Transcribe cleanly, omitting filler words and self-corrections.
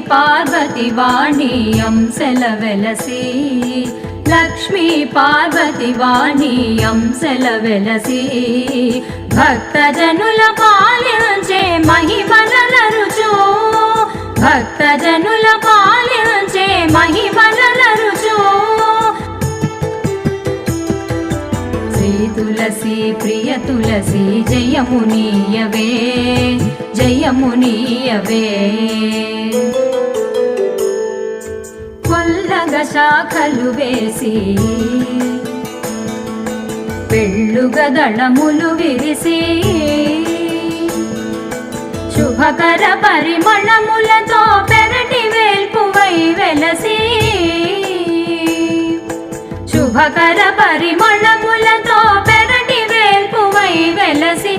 పార్వతి వాణి అంశల వెలసి లక్ష్మీ పార్వతి వాణి అంశల వెలసి భక్తజనుల పాలించే మహిమలరుచు భక్తజనుల పాలించే మహిమలరుచు శ్రీ తులసి ప్రియ తులసి జయమునీయవే జయమునీయవే కొల్లగ శాఖలు వేసి పెళ్ళుగ దళములు విరిసి శుభకర పరిమళములతో పెరటి వేల్పువై వెలసి శుభకర పరిమళములతో పెరటి వేల్పువై వెలసి